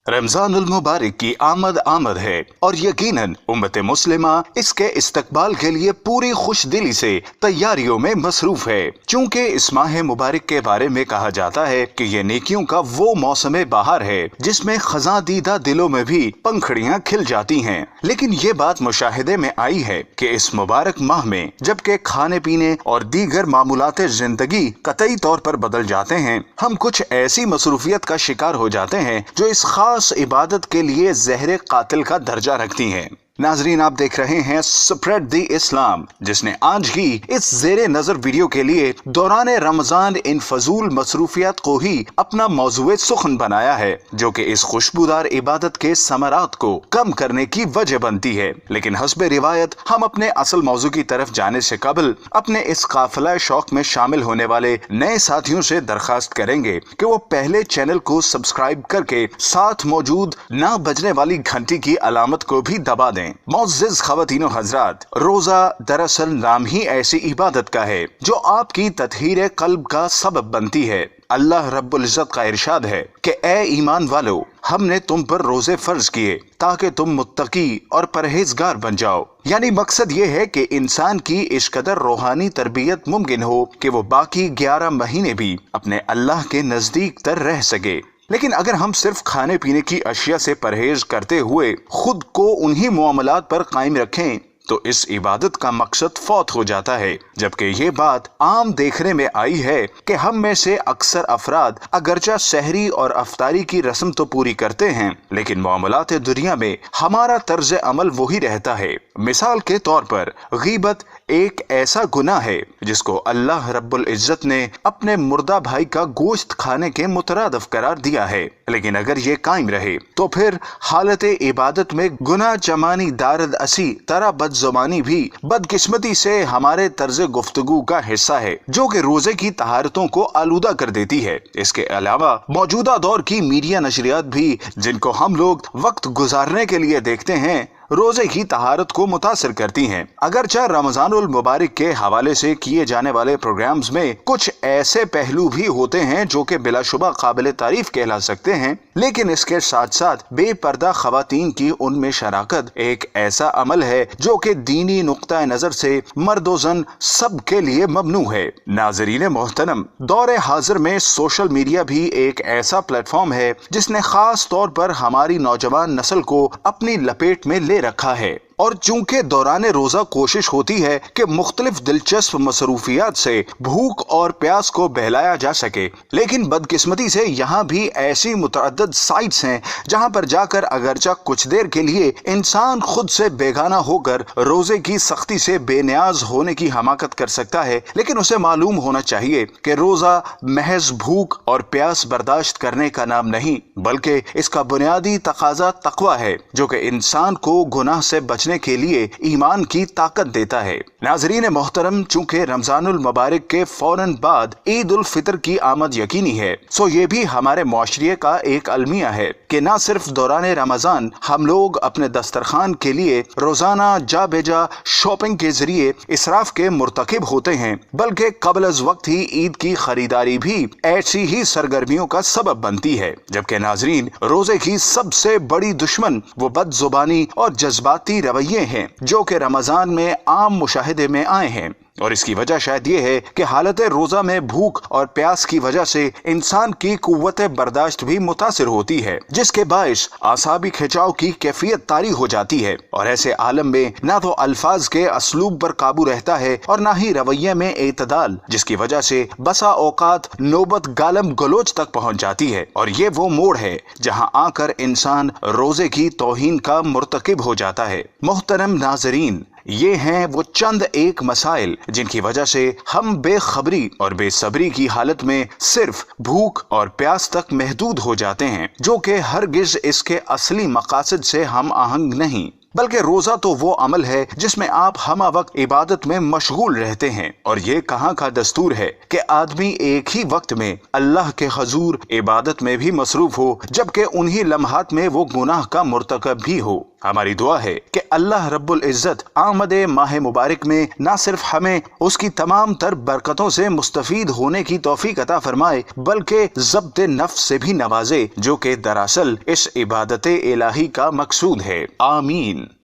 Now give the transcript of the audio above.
रमजानुल मुबारक की आमद है और यकीनन उम्मत मुस्लिमा इसके इस्तकबाल के लिए पूरी खुश दिली से तैयारियों में मसरूफ है। चूँकि इस माह मुबारक के बारे में कहा जाता है कि ये नेकियों का वो मौसम बहार है जिसमें खज़ा दीदा दिलों में भी पंखड़ियाँ खिल जाती हैं। लेकिन ये बात मुशाहिदे में आई है कि इस मुबारक माह में जबकि खाने पीने और दीगर मामूलात जिंदगी कतई तौर पर बदल जाते हैं, हम कुछ ऐसी मसरूफियत का शिकार हो जाते हैं जो इस खास इबादत के लिए जहर कातिल का दर्जा रखती हैं। नाजरीन, आप देख रहे हैं स्प्रेड द इस्लाम, जिसने आज की इस जेरे नजर वीडियो के लिए दौरान रमजान इन फजूल मसरूफियात को ही अपना मौजूए सुखन बनाया है, जो कि इस खुशबूदार इबादत के समरात को कम करने की वजह बनती है। लेकिन हस्बे रिवायत हम अपने असल मौजू की तरफ जाने से कबल अपने इस काफिला शौक में शामिल होने वाले नए साथियों से दरखास्त करेंगे कि वो पहले चैनल को सब्सक्राइब करके साथ मौजूद ना बजने वाली घंटी की अलामत को भी दबा दें। मोअज़्ज़िज़ ख़वातीन और हज़रात, रोज़ा दरअसल नाम ही ऐसी इबादत का है जो आपकी तत्हीर कल्ब का सबब बनती है। अल्लाह रब्बुल इज़्ज़त का इरशाद है कि ए ईमान वालो, हमने तुम पर रोजे फर्ज किए ताकि तुम मुत्तकी और परहेजगार बन जाओ। यानी मकसद ये है कि इंसान की इस कदर रूहानी तरबियत मुमकिन हो कि वो बाकी 11 महीने भी अपने अल्लाह के नजदीक तर रह सके। लेकिन अगर हम सिर्फ खाने पीने की अशिया से परहेज करते हुए खुद को उन्हीं मामलात पर कायम रखें तो इस इबादत का मकसद फौत हो जाता है। जबकि ये बात आम देखने में आई है कि हम में से अक्सर अफराद अगरचा सहरी और अफ्तारी की रस्म तो पूरी करते हैं, लेकिन मामलात दुनिया में हमारा तर्ज अमल वही रहता है। मिसाल के तौर पर गीबत एक ऐसा गुनाह है जिसको अल्लाह रब्बुल इज्जत ने अपने मुर्दा भाई का गोश्त खाने के मुतरादफ करार दिया है। लेकिन अगर ये कायम रहे तो फिर हालत इबादत में गुनाह जमानी दारद असी तरह बदजुबानी भी बदकिस्मती से हमारे तर्ज गुफ्तगू का हिस्सा है, जो कि रोजे की तहारतों को आलूदा कर देती है। इसके अलावा मौजूदा दौर की मीडिया नशरियात भी, जिनको हम लोग वक्त गुजारने के लिए देखते हैं, रोजे की तहारत को मुतासिर करती हैं। अगरचे रमजानुल मुबारक के हवाले से किए जाने वाले प्रोग्राम्स में कुछ ऐसे पहलू भी होते हैं जो कि बिलाशुबा काबिल तारीफ कहला सकते हैं, लेकिन इसके साथ साथ बेपर्दा खवातीन की उनमें शराकत एक ऐसा अमल है जो कि दीनी नुक्ता नजर से मर्दो जन सब के लिए ममनू है। नाजरीन मोहतरम, दौरे हाजिर में सोशल मीडिया भी एक ऐसा प्लेटफॉर्म है जिसने खास तौर पर हमारी नौजवान नस्ल को अपनी लपेट में ले रखा है। और चूंकि दौरान रोजा कोशिश होती है कि मुख्तलिफ दिलचस्प मसरूफियात से भूख और प्यास को बहलाया जा सके, लेकिन बदकिस्मती से यहाँ भी ऐसी मुतअद्दिद साइट्स हैं जहाँ पर जाकर अगरचा कुछ देर के लिए इंसान खुद से बेगाना होकर रोजे की सख्ती से बेनियाज होने की हमाकत कर सकता है। लेकिन उसे मालूम होना चाहिए कि रोजा महज भूख और प्यास बर्दाश्त करने का नाम नहीं, बल्कि इसका बुनियादी तकाजा तकवा है, जो कि इंसान को गुनाह से बचने के लिए ईमान की ताकत देता है। नाजरीन मोहतरम, चूंकि रमजानुल मुबारक के फौरन बाद ईद उल फितर की आमद यकीनी है, सो ये भी हमारे मुआशरे का एक अलमिया है कि न सिर्फ दौरान रमजान हम लोग अपने दस्तरखान के लिए रोजाना जा बेजा शॉपिंग के जरिए इसराफ के मुर्तकिब होते हैं, बल्कि कबल अज वक्त ही ईद की खरीदारी भी ऐसी ही सरगर्मियों का सबब बनती है। जबकि नाजरीन, रोजे की सबसे बड़ी दुश्मन वो बदजुबानी और जज्बाती रवैये हैं जो कि रमजान में आम मुशाहिदे में आए हैं। और इसकी वजह शायद ये है कि हालत रोजा में भूख और प्यास की वजह से इंसान की कुव्वत बर्दाश्त भी मुतासिर होती है, जिसके बायस आसाबी खिंचाव की कैफियत तारी हो जाती है। और ऐसे आलम में ना तो अल्फाज के असलूब पर काबू रहता है और ना ही रवैये में एतदाल, जिसकी वजह से बसा औकात नौबत गालम गलोच तक पहुँच जाती है। और ये वो मोड़ है जहाँ आकर इंसान रोजे की तौहीन का मुर्तकिब हो जाता है। मोहतरम नाजरीन, ये हैं वो चंद एक मसाइल जिनकी वजह से हम बेखबरी और बेसब्री की हालत में सिर्फ भूख और प्यास तक महदूद हो जाते हैं, जो कि हरगिज इसके असली मकासद से हम आहंग नहीं। बल्कि रोजा तो वो अमल है जिसमें आप हमा वक्त इबादत में मशगूल रहते हैं। और ये कहाँ का दस्तूर है कि आदमी एक ही वक्त में अल्लाह के हजूर इबादत में भी मसरूफ हो, जबकि उन्हीं लम्हात में वो गुनाह का मुर्तकब भी हो। ہماری دعا ہے کہ اللہ رب العزت آمد ماہ مبارک میں نہ صرف ہمیں اس کی تمام تر برکتوں سے مستفید ہونے کی توفیق عطا فرمائے بلکہ ضبط نفس سے بھی نوازے، جو کہ دراصل اس عبادت الہی کا مقصود ہے۔ آمین۔